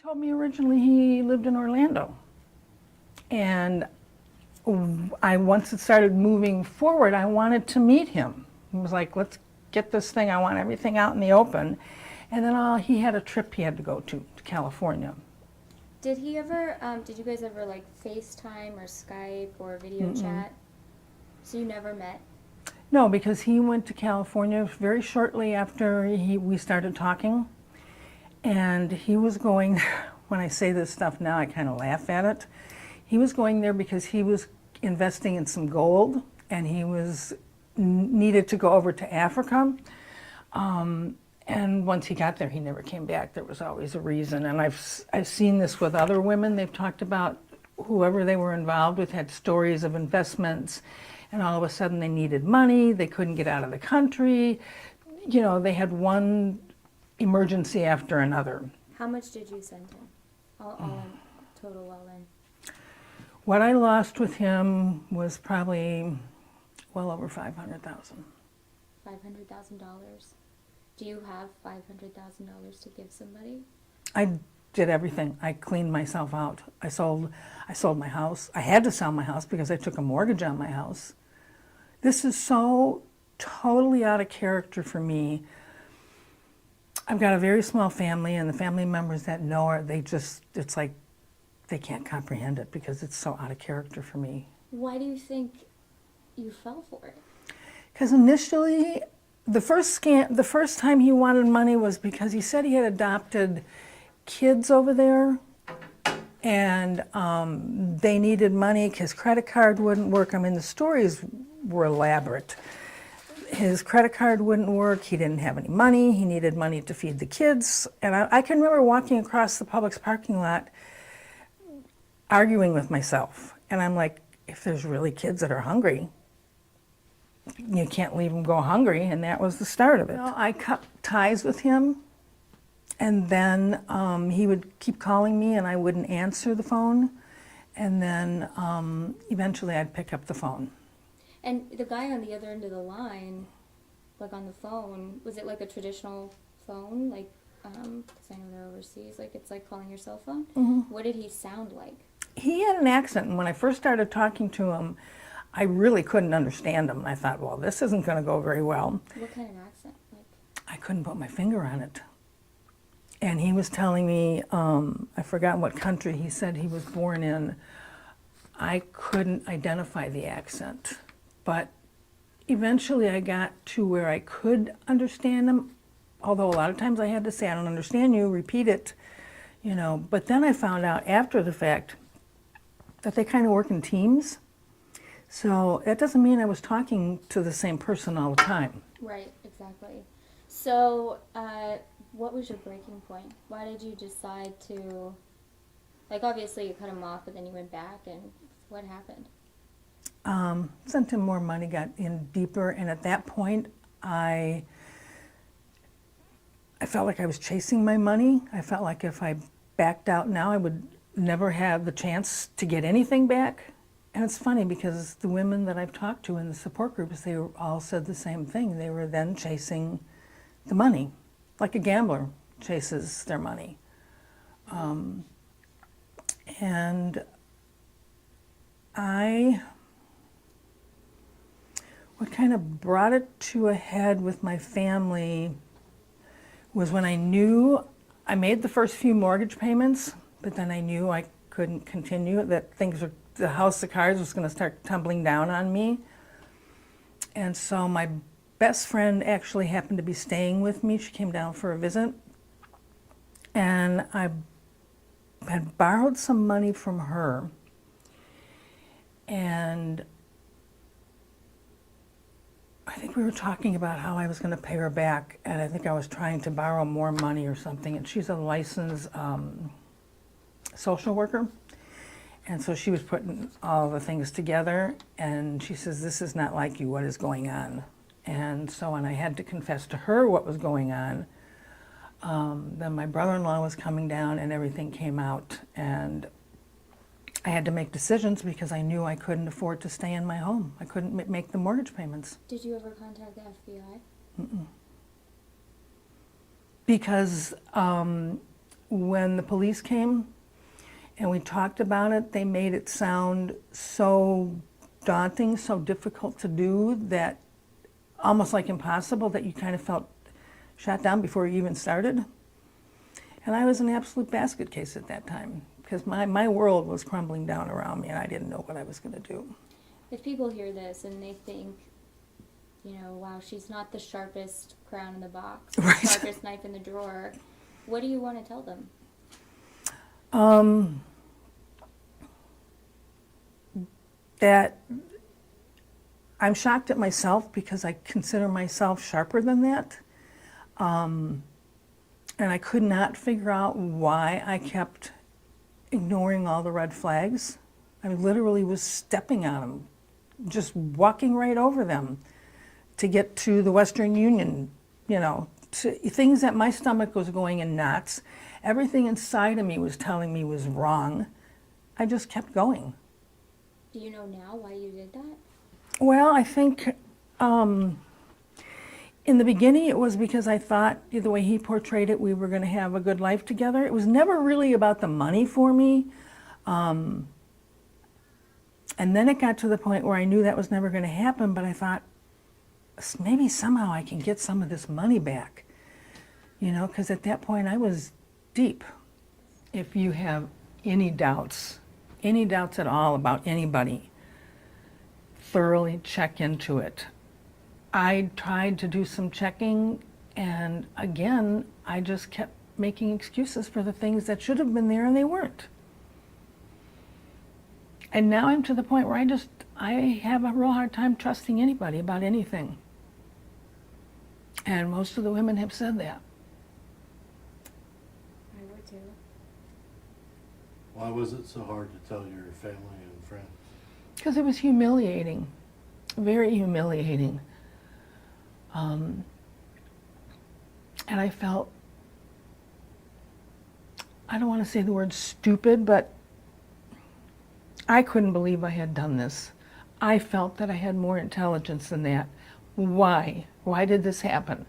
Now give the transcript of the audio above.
told me originally he lived in Orlando. And once it started moving forward, I wanted to meet him. He was like, let's get this thing. I want everything out in the open. And then he had a trip he had to go to California. Did he ever, did you guys ever like FaceTime or Skype or video chat? So you never met? No, because he went to California very shortly after we started talking. And he was going, when I say this stuff now, I kind of laugh at it. He was going there because he was investing in some gold, and he needed to go over to Africa. And once he got there, he never came back. There was always a reason. And I've seen this with other women. They've talked about whoever they were involved with had stories of investments, and all of a sudden they needed money. They couldn't get out of the country. You know, they had one emergency after another. How much did you send him? All in, total all in? What I lost with him was probably well over $500,000. $500,000. Do you have $500,000 to give somebody? I did everything. I cleaned myself out. I sold my house. I had to sell my house because I took a mortgage on my house. This is so totally out of character for me. I've got a very small family, and the family members that know her, it's like they can't comprehend it because it's so out of character for me. Why do you think you fell for it? Because initially, the first time he wanted money was because he said he had adopted kids over there, and they needed money because credit card wouldn't work. I mean, the stories were elaborate. His credit card wouldn't work. He didn't have any money. He needed money to feed the kids. And I can remember walking across the Publix parking lot arguing with myself. And I'm like, if there's really kids that are hungry, you can't leave them go hungry. And that was the start of it. I cut ties with him. And then he would keep calling me, and I wouldn't answer the phone. And then eventually I'd pick up the phone. And the guy on the other end of the line, like on the phone, was it like a traditional phone? Like, because I know they're overseas, like it's like calling your cell phone? Mm-hmm. What did he sound like? He had an accent, and when I first started talking to him, I really couldn't understand him. And I thought, well, this isn't going to go very well. What kind of accent? Like, I couldn't put my finger on it. And he was telling me, I forgot what country he said he was born in. I couldn't identify the accent. But eventually I got to where I could understand him, although a lot of times I had to say, I don't understand you, repeat it, you know. But then I found out after the fact that they kind of work in teams. So that doesn't mean I was talking to the same person all the time. right, exactly. So, what was your breaking point? Why did you decide to, like, obviously you cut him off, but then you went back, and what happened? Sent him more money, got in deeper, and at that point I felt like I was chasing my money. I felt like if I backed out now, I would never have the chance to get anything back. And it's funny because the women that I've talked to in the support groups, they all said the same thing. They were then chasing the money, like a gambler chases their money. And what kind of brought it to a head with my family was when I knew I made the first few mortgage payments, but then I knew I couldn't continue, that the house of cards was going to start tumbling down on me. And so my best friend actually happened to be staying with me. She came down for a visit. And I had borrowed some money from her. And I think we were talking about how I was going to pay her back, and I think I was trying to borrow more money or something. And she's a licensed social worker, and so she was putting all the things together, and she says, "This is not like you. What is going on?" And so when I had to confess to her what was going on, then my brother-in-law was coming down, and everything came out, and I had to make decisions because I knew I couldn't afford to stay in my home. I couldn't make the mortgage payments. Did you ever contact the FBI? Because when the police came and we talked about it, they made it sound so daunting, so difficult to do, that almost like impossible, that you kind of felt shot down before you even started. And I was an absolute basket case at that time, because my world was crumbling down around me and I didn't know what I was going to do. If people hear this and they think, wow, she's not the sharpest crown in the box, Right. the sharpest knife in the drawer, what do you want to tell them? That I'm shocked at myself because I consider myself sharper than that. And I could not figure out why I kept ignoring all the red flags. I literally was stepping on them, just walking right over them to get to the Western Union, to things that my stomach was going in knots. Everything inside of me was telling me was wrong. I just kept going. Do you know now why you did that? Well, I think in the beginning it was because I thought the way he portrayed it, we were going to have a good life together. It was never really about the money for me. And then it got to the point where I knew that was never going to happen, but I thought, maybe somehow I can get some of this money back. Because at that point I was deep. If you have any doubts at all about anybody, thoroughly check into it. I tried to do some checking, and again, I just kept making excuses for the things that should have been there and they weren't. And now I'm to the point where I have a real hard time trusting anybody about anything. And most of the women have said that. I would too. Why was it so hard to tell your family and friends? Because it was humiliating, very humiliating. And I felt, I don't want to say the word stupid, but I couldn't believe I had done this. I felt that I had more intelligence than that. Why? Why did this happen?